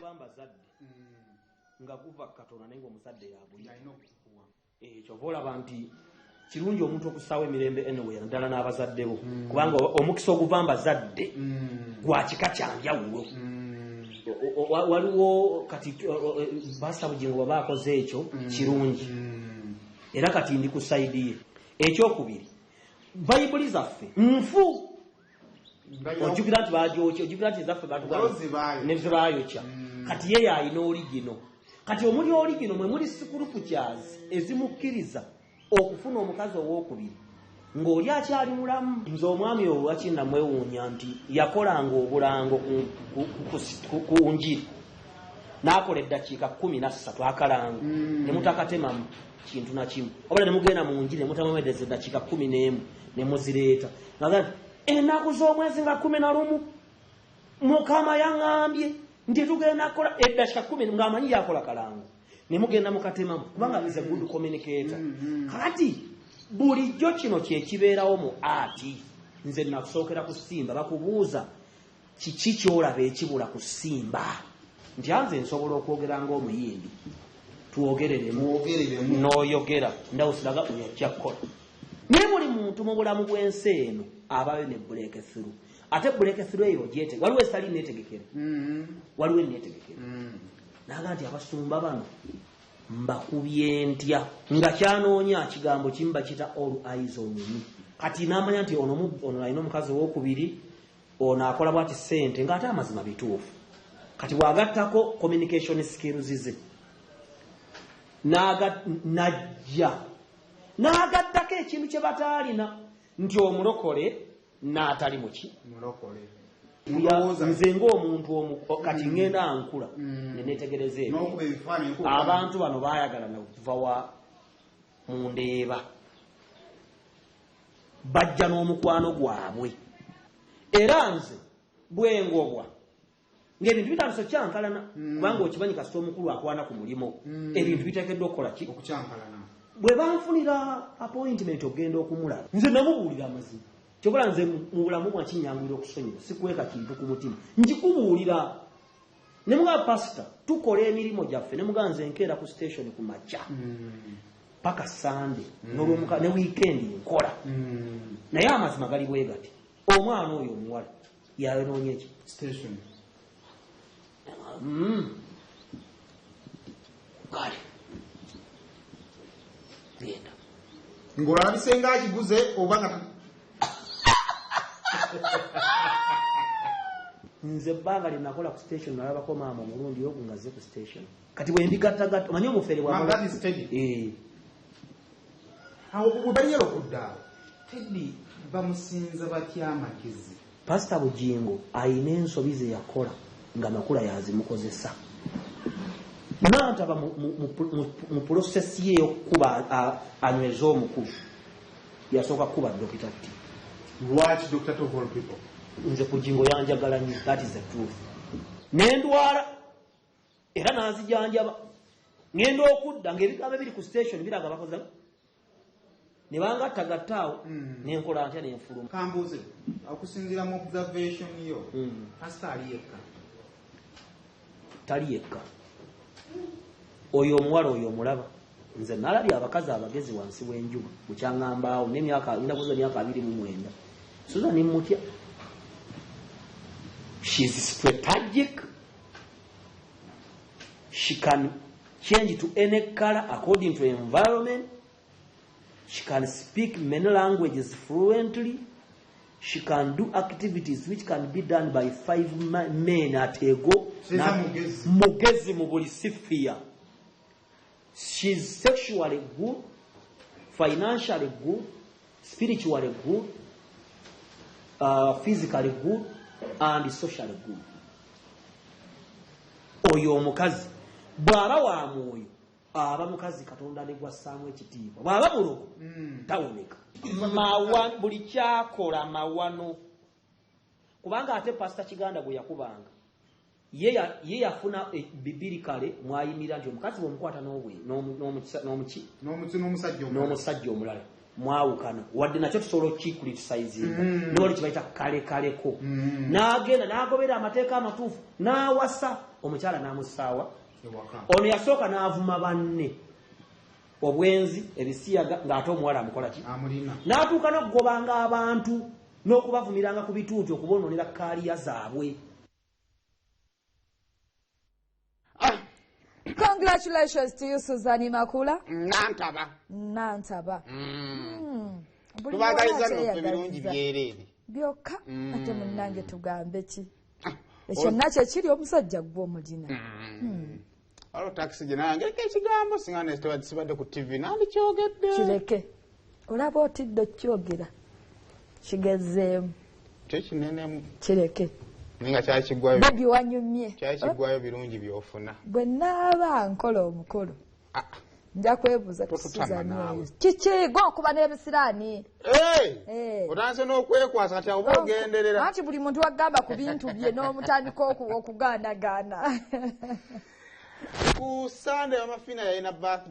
Bamba zadde nga kuva Katonda nengo omuzadde yabuli kyova olaba nti kirungi omuntu okusaawa emirembe anyway naddala n'abazadde bo kubanga omukisa oguvamba zadde gwa kika kya njawulo. Waliwo kati basa bugingo baba akoze ekyo kirungi era kati ndi ku side ye. Ekyokubiri bayibuli zaffe nfu ojjukira nti bagyokya ojjukira nti zaffe nezibayokya kati ye yalina oligino kati omuli oligino mwe muli sikurupu kyazi ezimukkiriza okufuna omukazi owokubiri ng'oli akyali mulamu. Nze omwami owo wakinna mwewuunya nti yakolanga obulango ku njiri n'akola eddakiika 13 akalango ne mutakatemamu kintu na kimu obula ne mugenda mu njiri ne mutamamedeza eddakiika 11 ne muzireeta naga ennaku z'omwezi nga 11 Mukama yaŋŋambye nti tugenda kola eddakiika 10 ng'amanyi yakola kalango ne mugenda mukatemamu kubanga is a good communicator. Kati bulijjo kino kyekibeerawo mu ati nze nakusookera ku Simba bakubuuza kiki kyolaba ekibula ku Simba nti anze nsobola okwogera ng'omuyimbi twogereremu n'oyogera ndawusiraga oyajja kukola naye buli muntu mu bulamu bw'ensi eno abayo ne break through ate break through eyo gyete waliwo esali neetegekere waliwo enneetegekere naga nti abasumba bano mbakubye ntya nga kyanoonya kigambo kimba kita all eyes on me kati namanya nti ono alina omukazi owokubiri ono akola bwati ssente ng'ate amazima bituufu kati bwagattako communication skills ze najja n'agaddako ekintu kye bataalina nti omulokole n'atali muki nze ng'omuntu kati ngenda ankula nenetegereza ebyo abantu bano baayagala nakuva wa mu Ndeeba bajja n'omukwano gwabwe era nze bwengobwa ng'ebintu bitandise okyankalana kubanga okimanyi kasita omukulu akwana ku mulimo ebintu biteekeddwa okukola ki okukyankalana bwe banfunira appointment okugenda okumulaba nze namubuulira amazima kyobula nze mu bulamu bwakinyangulira okusonyiwa sikweka kintu ku mutima nkikubuulira ne muga pasita tukola emirimu gyaffe ne muga nze nkeera ku station ku makya paka Sande ne weekend nkola naye amazima gali bwe gati omwana oyo omuwala yayonoonya eki station kale genda ng'olabisenga akiguze oba nga nze ebbanga lye nakola ku station nalabako maama omulundi ogu ngazze ku station kati bwe mbigattagatta omanyi omufere awo baliyero kudda Teddy bamusinza batya amagezi Pastor Bugingo ayina ensobi ze yakola nga makula yazimukozesa nantaba mu process ye y'okukuba anyweza omukulu yasooka kuba Dr. T. Lwaki Dr. T of all people nze Bugingo yanjagala nnyo that is the truth nendwala era n'azijanjaba ngenda okudda ng'ebigambo biri ku station biraga bakoze ne bangattagattaawo nenkola ntya nenfuluma kambuuze okusinziira mu observation yo pastor ali yekka tali yekka oyo omuwala oyo omulaba nze nalabye abakazi abagezi wansi w'enjuba mukyaŋŋambaawo ninakuza emyaka 29 Susan mutya she's strategic she can change to any color according to environment. She can speak many languages fluently. She can do activities which can be done by 5 men at a go. Mugezi mubuli sifia. She's sexually good, financially good, spiritually good, physically good, and socially good. Oyo omukazi bw'aba wa mwoyo aba mukazi Katonda ne gwassaamu ekitiibwa bw'aba mulogo tawoneka buli kyakola mawano kubanga ate pasita Kiganda gwe yakubanga ye yafuna bibirikale mwayimira nti omukazi bw'omukwata n'omusajja omulala mwawukana wadde nakyo tusobola okukikritisizinga noli kibaita kalekaleko n'agenda n'agobera amateeka amatuufu n'awasa omukyala n'amusaawa ono yasooka n'avuma banne obwenzi ebisiyaga ng'ate omuwala amukola ki n'atuuka n'okugobanga abantu n'okubavumiranga ku bituuti okubonoonera kaaliya zaabwe. Congratulations to you, Suzanne Makula. Nantaba. Tubagaliza no birungi byerere. Byoka ate munange tugambe ki. Ekyo nakyo kiri omusajja gwo mujina. Alo taxi jina ngeke ekigambo singane sibadde ku TV nandi kyogedde. Kireke. Olaba otidde kyogera. Kigezeemu. Tekinene kireke. Ninga kyakigwayo. Baby wanyumye. Kyakigwayo birungi byofuna. Bwe naaba nkola omukolo. Nja kwebuza tusuzanyo. Kiki go kuba n'ebisiraani. Otanze n'okwekwasa kati oba ogenderera. Ati buli muntu agamba ku bintu bye n'omutandika okugaana. Ku Sunday amafina yalina birthday.